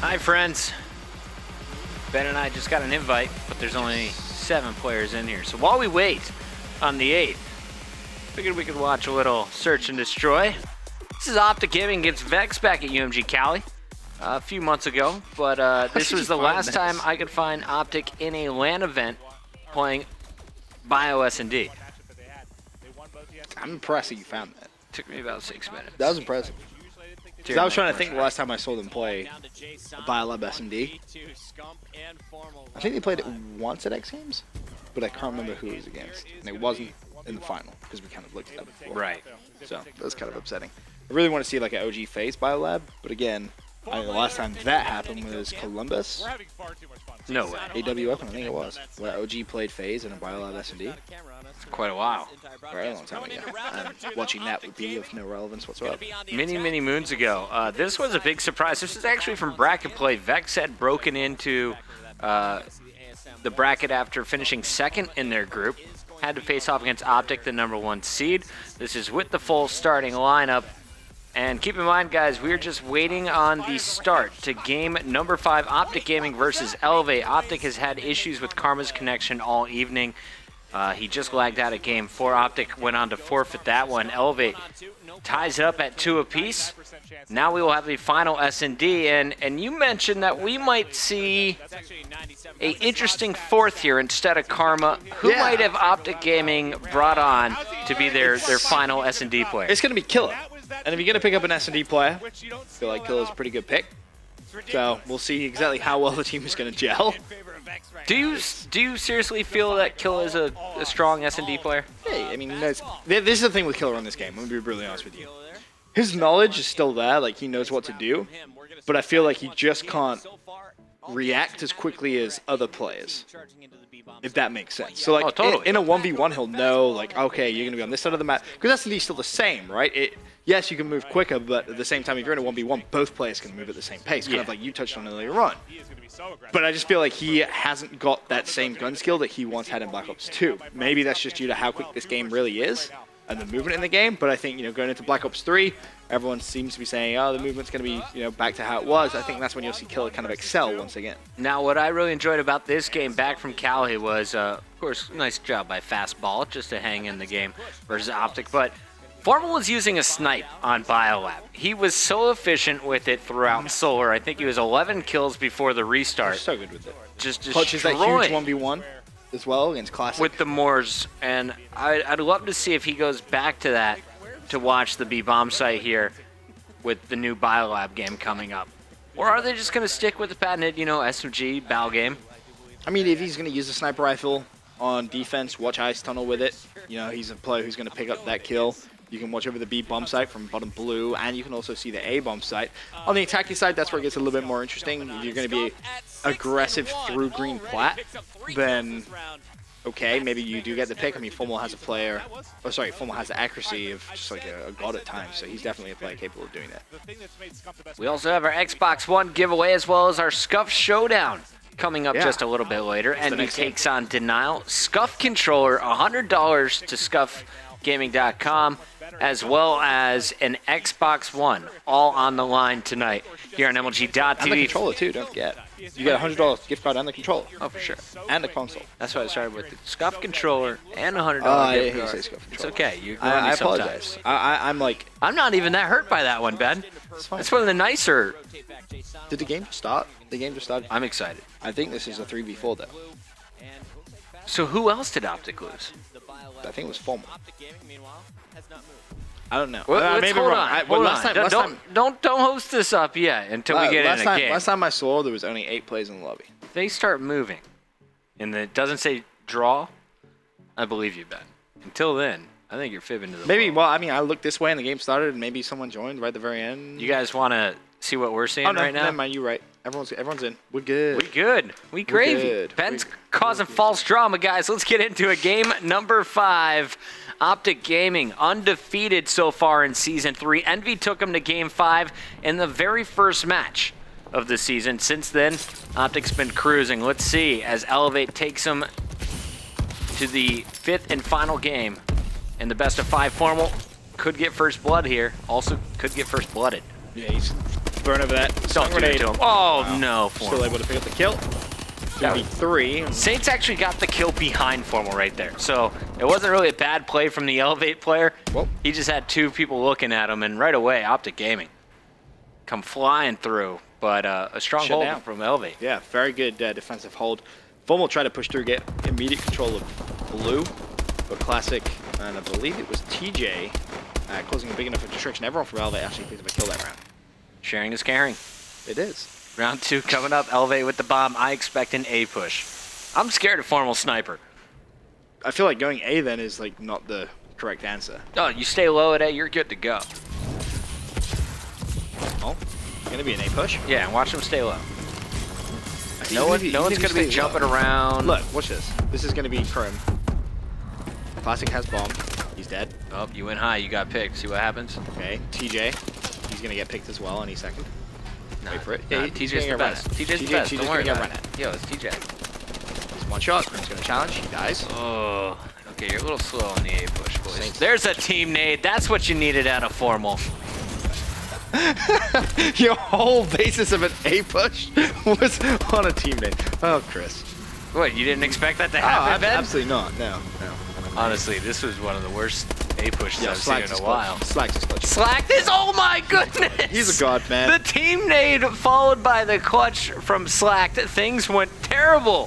Hi friends, Ben and I just got an invite, but there's only 7 players in here. So while we wait on the 8th, figured we could watch a little Search and Destroy. This is Optic Gaming against Vex back at UMG Cali a few months ago, but this was the last time I could find Optic in a LAN event playing Bio S&D. I'm impressed that you found that. Took me about 6 minutes. That was impressive. Because I was trying to think the last time I saw them play BioLab S&D. I think they played it once at X Games, but I can't remember who it was against. And it wasn't in the final, because we kind of looked at that before. Right. So that was kind of upsetting. I really want to see like an OG FaZe BioLab, but again, I think the last time that happened was Columbus. No way. AWF, I think it was. Where OG played FaZe in a BioLab S&D. It's quite a while. Very long time ago. And watching that would be of no relevance whatsoever. Many moons ago. This was a big surprise. This is actually from bracket play. Vex had broken into the bracket after finishing 2nd in their group. Had to face off against Optic, the #1 seed. This is with the full starting lineup. And keep in mind, guys, we're just waiting on the start to game number 5, Optic Gaming versus Elevate. Optic has had issues with Karma's connection all evening. He just lagged out at game 4. Optic went on to forfeit that one. Elevate ties it up at 2 apiece. Now we will have the final S&D, and you mentioned that we might see a interesting 4th here instead of Karma. Who might have Optic Gaming brought on to be their final S&D player? It's going to be Killer. And if you're going to pick up an S&D player, I feel like Killer's a pretty good pick. So we'll see exactly how well the team is going to gel. Do you seriously feel that Killer is a strong S&D player? Hey, I mean, this is the thing with Killer on this game. I'm going to be really honest with you. His knowledge is still there, like he knows what to do, but I feel like he just can't react as quickly as other players, if that makes sense. So like totally. in a 1v1, he'll know like, okay, you're going to be on this side of the map, because S&D is still the same, right? Yes, you can move quicker, but at the same time, if you're in a 1v1, both players can move at the same pace, kind of like you touched on earlier on. But I just feel like he hasn't got that same gun skill that he once had in Black Ops 2. Maybe that's just due to how quick this game really is and the movement in the game, but I think, going into Black Ops 3, everyone seems to be saying, oh, the movement's going to be, back to how it was. I think that's when you'll see Killer kind of excel once again. Now, what I really enjoyed about this game back from Cali was, of course, nice job by Fastball just to hang in the game versus Optic, but Formal was using a snipe on BioLab. He was so efficient with it throughout Solar. I think he was 11 kills before the restart. So good with it. Just Clutches that huge 1v1 as well against Classic. With the Moors, and I'd love to see if he goes back to that to watch the B-Bomb site here with the new BioLab game coming up. Or are they just going to stick with the patented, SMG BAL game? I mean, if he's going to use the sniper rifle on defense, watch Ice Tunnel with it. He's a player who's going to pick up that kill. You can watch over the B-bomb site from bottom blue, and you can also see the A-bomb site. On the attacking side, that's where it gets a little bit more interesting. If you're going to be aggressive through green plat, then okay, maybe you do get the pick. I mean, Formal has a player, Formal has the accuracy of just like a god at times, so he's definitely a player capable of doing that. We also have our Xbox One giveaway as well as our Scuff Showdown coming up just a little bit later. And he takes on Denial. Scuff controller, $100 to scuffgaming.com. as well as an Xbox One, all on the line tonight here on MLG.TV. And the controller too, don't forget. You get a $100 gift card and the controller. Oh, for sure. And the console. That's why I started with the Scuff controller and a $100 gift card. Say Scuff it's okay. You I apologize. I'm like... I'm not even that hurt by that one, Ben. It's fine. It's one of the nicer... Did the game just start? The game just started? I'm excited. I think this is a 3v4 though. So who else did Optic lose? I think it was Formal. I don't know. Well, maybe hold wrong. on. Don't host this up yet until we get in a game. Last time I saw, there was only 8 players in the lobby. If they start moving, and it doesn't say draw, I believe you, Ben. Until then, I think you're fibbing to the Maybe. ball. Well, I mean, I looked this way and the game started, and maybe someone joined right at the very end. You guys want to see what we're seeing right now? Never mind. You're right. Everyone's in. We're good. We good. We gravy. Good. Ben's causing false drama, guys. Let's get into it. Game number 5. Optic Gaming, undefeated so far in Season 3. Envy took him to Game 5 in the very first match of the season. Since then, Optic's been cruising. Let's see as Elevate takes him to the 5th and final game in the best of 5 Formal. Could get first blood here. Also could get first blooded. Yeah, he's Burn over that. Don't do it to him. Oh, Wow. no. Still Formal. able to pick up the kill. 3v3. Saints actually got the kill behind Formal right there. So it wasn't really a bad play from the Elevate player. Whoa. He just had two people looking at him, and right away, Optic Gaming come flying through. But a strong Shut hold down. from Elevate. Yeah, very good defensive hold. Formal tried to push through, get immediate control of blue, but Classic, and I believe it was TJ, causing a big enough distraction. Everyone from Elevate actually picked up a kill that round. Sharing is caring. It is. Round 2 coming up. Elevate with the bomb. I expect an A push. I'm scared of Formal Sniper. I feel like going A then is like not the correct answer. Oh, you stay low at A, you're good to go. Oh, gonna be an A push. Yeah, and watch them stay low. No Even if one's you gonna be stay jumping low. around. Look, watch this. This is gonna be Chrome. Classic has bomb. He's dead. Oh, you went high. You got picked. See what happens? Okay, TJ. He's gonna get picked as well any second. Wait for it. Nah, Yeah, TJ's the best. TJ's the best. Don't worry about it. Yo, it's TJ. He's one shot. Chrome's gonna challenge. He dies. Oh, okay. You're a little slow on the A push, boys. Saints. There's a team nade. That's what you needed out of Formal. Your whole basis of an A push was on a team name. Oh, Chris. What? You didn't expect that to happen, Ben? Absolutely not. No. Honestly, this was one of the worst A pushes I've seen in a while. Slacks is clutch. Slack this! Oh my goodness! He's a god, man. The team nade followed by the clutch from Slack. Things went terrible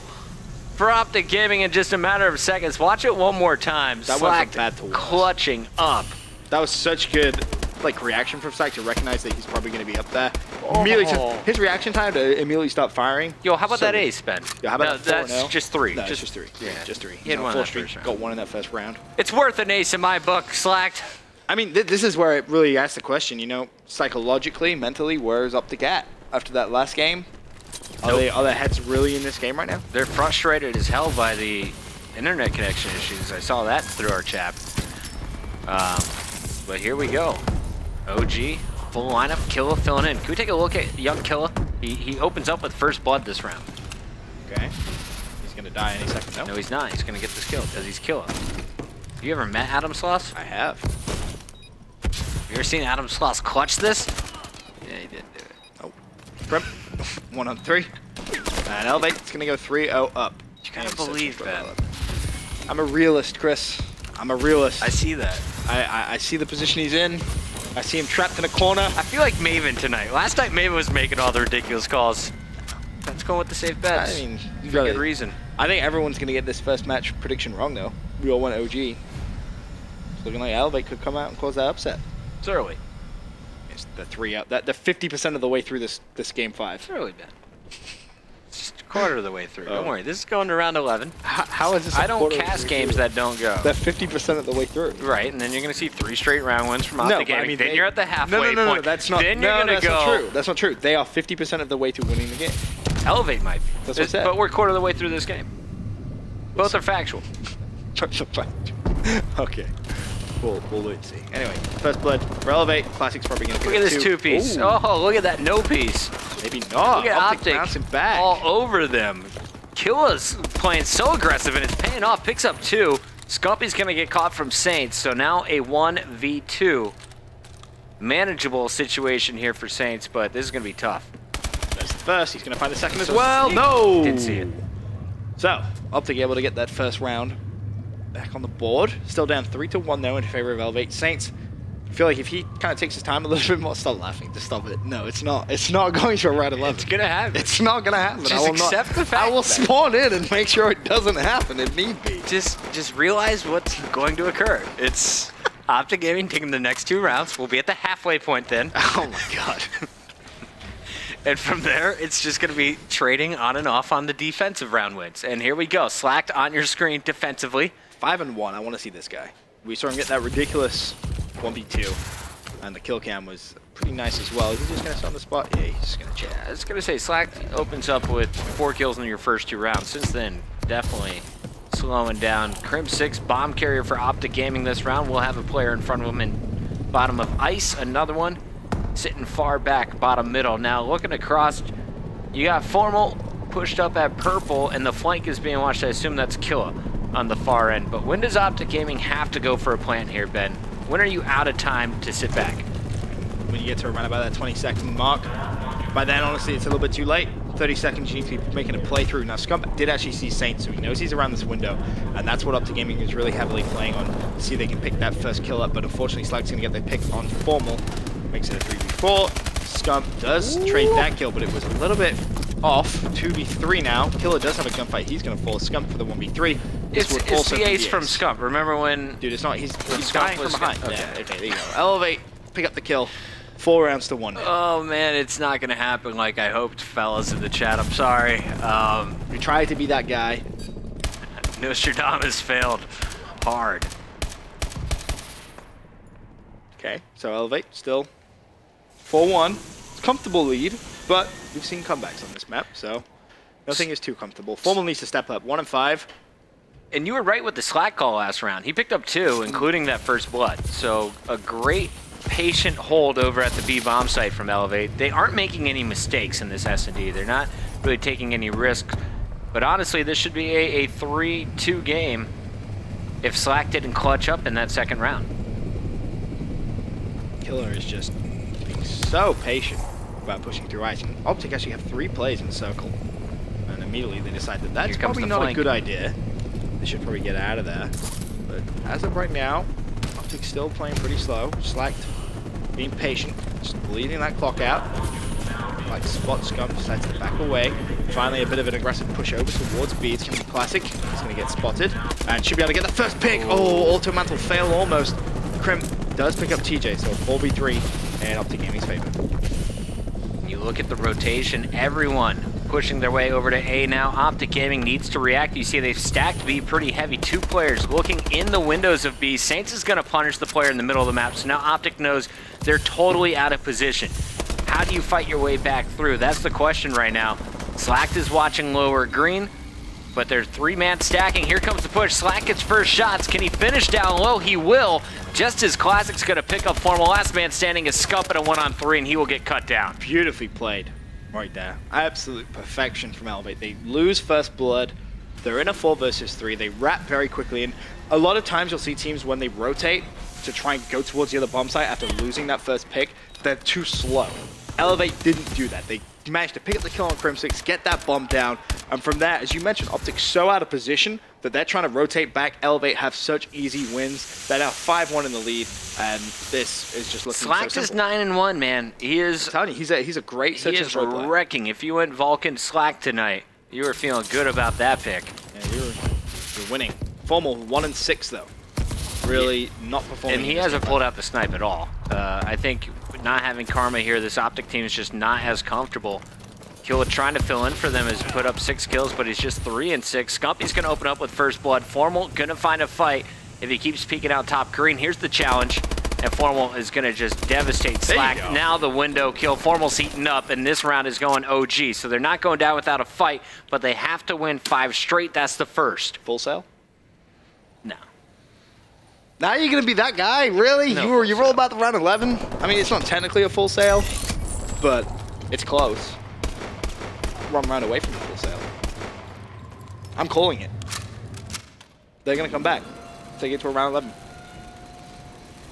for Optic Gaming in just a matter of seconds. Watch it one more time. That went Slack from bad to worse. clutching up. That was such good reaction from Slack to recognize that he's probably going to be up there. Immediately, his reaction time to immediately start firing. Yo, how about so that good. ace, Ben? Yeah, how about No, that 4-0? that's just 3. No, just 3. Yeah, just 3. He had He's one on in full that first streak. round. Got one in that first round. It's worth an ace in my book, Slacked. I mean, this is where it really asks the question, you know, psychologically, mentally, where is Optic at after that last game? Are their heads really in this game right now? They're frustrated as hell by the internet connection issues. I saw that through our chat. But here we go. OG, full lineup, Killa filling in. Can we take a look at young Killa? He opens up with first blood this round. Okay. He's going to die any second, no? No, he's not. He's going to get this kill because he's Killa. You ever met Adam Sloss? I have. You ever seen Adam Sloss clutch this? Yeah, he did do it. Oh. Prep. 1 on 3. And Elevate's going to go 3-0 up. You gotta believe that. I'm a realist, Chris. I'm a realist. I see that. I see the position he's in. I see him trapped in a corner. I feel like Maven tonight. Last night Maven was making all the ridiculous calls. Let's go with the safe bets. I mean, for really, good reason. I think everyone's going to get this first match prediction wrong, though. We all went OG. It's looking like Elevate could come out and cause that upset. It's early. It's the 3 up. They're 50% of the way through this game 5. It's early, Ben. It's just a quarter of the way through. Don't worry. This is going to round 11. How is this? I don't cast games that don't go. They're 50% of the way through. Right, and then you're going to see 3 straight round wins from Optic Gaming. Then you're at the halfway point. No, that's not. Then you're going to that's go. not true. That's not true. They are 50% of the way to winning the game. Elevate might be. That's what I said. But we're a quarter of the way through this game. Both are factual. Okay. We'll wait and see. Anyway, first blood for Elevate. Classic's probably going to Look at this 2-piece. Oh, look at that no-piece. Maybe not. Look at Optic bouncing back. all over them. Killa's playing so aggressive, and it's paying off. Picks up 2. Scumpy's going to get caught from Saints, so now a 1v2. Manageable situation here for Saints, but this is going to be tough. There's the first. He's going to find the second as So well. sneak. No! Didn't see it. So, Optic able to get that first round back on the board. Still down 3-1 though in favor of Elevate. Saints, I feel like if he kind of takes his time a little bit more, stop laughing. Just stop it. No, it's not. It's not going to a round 11. It's going to happen. It's not going to happen. Just I will accept not, the fact I will that- spawn in and make sure it doesn't happen if need be. Just realize what's going to occur. It's Optic Gaming taking the next 2 rounds. We'll be at the halfway point then. Oh my god. And from there, it's just going to be trading on and off on the defensive round wins. And here we go. Slacked on your screen defensively. 5-1. I want to see this guy. We saw him get that ridiculous 1v2. And the kill cam was pretty nice as well. Is he just going to sit on the spot? Yeah, he's just going to chill. I was going to say, Slacked opens up with 4 kills in your first 2 rounds. Since then, definitely slowing down. Crim 6 bomb carrier for Optic Gaming this round. We'll have a player in front of him in bottom of ice. Another one sitting far back, bottom middle. Now looking across, you got Formal pushed up at purple, and the flank is being watched. I assume that's Killa on the far end. But when does Optic Gaming have to go for a plant here, Ben? When are you out of time to sit back? when you get to around about that 20-second mark. By then, honestly, it's a little bit too late. 30 seconds, you need to be making a playthrough. Now, Scump did actually see Saint, so he knows he's around this window, and that's what Optic Gaming is really heavily playing on, to see if they can pick that first kill up, but unfortunately, Slag's going to get their pick on Formal. Makes it a 3v4. Scump does trade that kill, but it was a little bit off. 2v3 now. Killer does have a gunfight. He's going to fall Scump for the 1v3. It's the ace from Scump. Remember when... Dude, it's not. He's dying from behind. Okay. Yeah, okay, there you go. Elevate, pick up the kill. 4 rounds to 1. Oh, man, it's not going to happen like I hoped, fellas in the chat. I'm sorry. We tried to be that guy. Nostradamus failed hard. Okay, so Elevate still 4-1. It's a comfortable lead, but we've seen comebacks on this map, so nothing is too comfortable. Formal needs to step up. 1 and 5. And you were right with the Slack call last round. He picked up 2, including that first blood. So a great patient hold over at the B bomb site from Elevate. They aren't making any mistakes in this S&D. They're not really taking any risks. But honestly, this should be a 3-2 game if Slack didn't clutch up in that second round. Killer is just being so patient about pushing through ice. And Optic actually have 3 plays in the circle. And immediately they decide that that's probably not a good idea. They should probably get out of there. But as of right now, Optic's still playing pretty slow. Slack being patient, just bleeding that clock out. Like spot Scump, decides to back away. Finally a bit of an aggressive push over towards B. It's going to be classic. He's going to get spotted. And should be able to get the first pick. Oh, auto mantle fail almost. Crimp does pick up TJ, so 4v3 and Optic Gaming's favor. You look at the rotation, everyone pushing their way over to A now. Optic Gaming needs to react. You see they've stacked B pretty heavy. 2 players looking in the windows of B. Saints is going to punish the player in the middle of the map, so now Optic knows they're totally out of position. How do you fight your way back through? That's the question right now. Slack is watching lower green, but they're 3-man stacking. Here comes the push. Slack gets first shots. Can he finish down low? He will. Just as Classic's going to pick up Formal. Last man standing is Scump at a 1-on-3, and he will get cut down. Beautifully played right there. Absolute perfection from Elevate. They lose first blood. They're in a 4 versus 3. They wrap very quickly. And a lot of times you'll see teams when they rotate to try and go towards the other bomb site after losing that first pick, they're too slow. Elevate didn't do that. They managed to pick up the kill on Crim6, get that bomb down, and from there, as you mentioned, Optic's so out of position that they're trying to rotate back. Elevate have such easy wins. They're now 5-1 in the lead, and this is just looking Slack so simple. is 9-1, man. He is. I'm telling you, he's a great search and throw player. Wrecking. If you went Vulcan Slack tonight, you were feeling good about that pick. Yeah, you're winning. Formal 1 and 6 though. Really not performing. And he hasn't pulled out the snipe at all. I think not having Karma here, this Optic team is just not as comfortable. Killa trying to fill in for them has put up 6 kills, but he's just 3 and 6. Scumpy's going to open up with first blood. Formal going to find a fight if he keeps peeking out top green. Here's the challenge, and Formal is going to just devastate Slack. Now the window kill. Formal's heating up, and this round is going OG. So they're not going down without a fight, but they have to win 5 straight. That's the first. Full sale? No. Now you're going to be that guy? Really? No, you roll about the round 11? I mean, it's not technically a full sale, but it's close. 1 round away from the full sale. I'm calling it. They're going to come back. Take it to a round 11.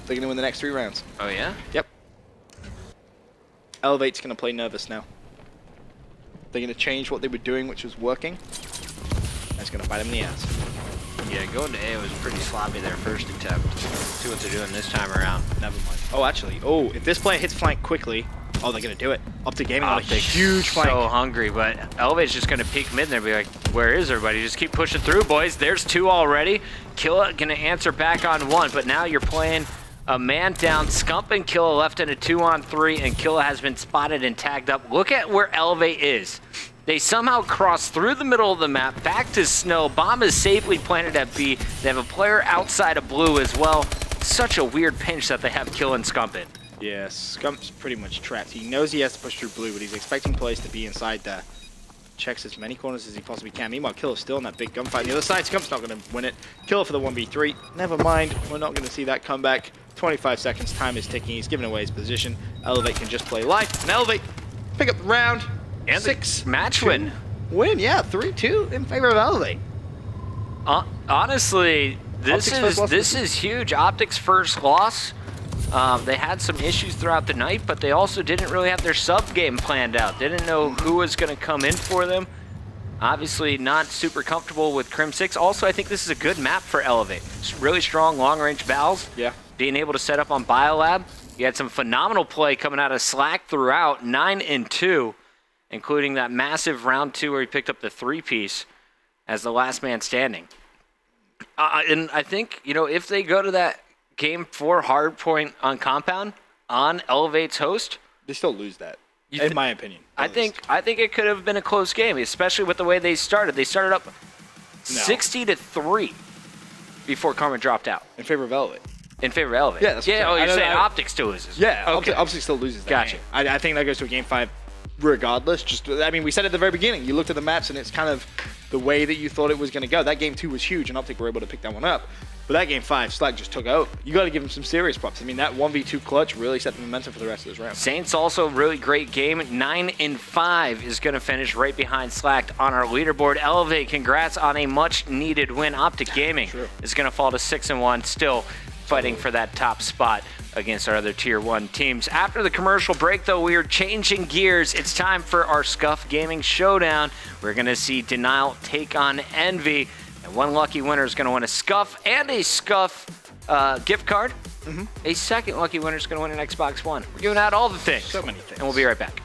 They're going to win the next 3 rounds. Oh, yeah? Yep. Elevate's going to play nervous now. They're going to change what they were doing, which was working. That's going to bite them in the ass. Yeah, going to A was pretty sloppy their first attempt. See what they're doing this time around. Never mind. Oh, actually. Oh, if this player hits flank quickly, oh, they're going to do it. Optic Gaming on a huge flank. So hungry, but Elevate's just going to peek mid and they'll be like, where is everybody? Just keep pushing through, boys. There's 2 already. Killa going to answer back on 1, but now you're playing a man down. Scump and Killa left in a 2-on-3, and Killa has been spotted and tagged up. Look at where Elevate is. They somehow cross through the middle of the map, back to snow. Bomb is safely planted at B. They have a player outside of blue as well. Such a weird pinch that they have Killa and Scump in. Yeah, Scump's pretty much trapped. He knows he has to push through blue, but he's expecting players to be inside there. Checks as many corners as he possibly can. Meanwhile, Killa's still in that big gunfight on the other side. Scump's not going to win it. Killa for the 1v3. Never mind. We're not going to see that comeback. 25 seconds. Time is ticking. He's giving away his position. Elevate can just play life. And Elevate pick up the round. And 6 match win. Win, yeah. 3-2 in favor of Elevate. Honestly, this is huge. Optic's first loss. They had some issues throughout the night, but they also didn't really have their sub game planned out. They didn't know who was going to come in for them. Obviously not super comfortable with Crim 6. Also, I think this is a good map for Elevate. It's really strong long-range battles. Yeah. Being able to set up on Biolab. You had some phenomenal play coming out of Slack throughout, 9 and 2, including that massive round 2 where he picked up the 3-piece as the last man standing. And I think, you know, if they go to that Game 4 hard point on Compound on Elevate's host, they still lose that. In my opinion. I think it could have been a close game, especially with the way they started. They started up 60-3 before Karma dropped out. In favor of Elevate. In favor of Elevate. Yeah, that's oh, you're saying Optic still loses. Yeah, okay. Optic still loses that Gotcha. game. I think that goes to a Game 5 regardless. Just, I mean, we said at the very beginning, you looked at the maps and it's kind of the way that you thought it was going to go. That Game 2 was huge and Optic were able to pick that one up. But that Game 5, Slack just took out. You got to give him some serious props. I mean, that 1v2 clutch really set the momentum for the rest of this round. Saints also really great game. 9 and 5 is going to finish right behind Slack on our leaderboard. Elevate, congrats on a much-needed win. Optic Gaming is going to fall to 6 and 1, still fighting for that top spot against our other Tier 1 teams. After the commercial break, though, we are changing gears. It's time for our Scuff Gaming Showdown. We're going to see Denial take on Envy. And one lucky winner is going to win a Scuff and a Scuff gift card. A second lucky winner is going to win an Xbox One. We're giving out all the things. So many things. And we'll be right back.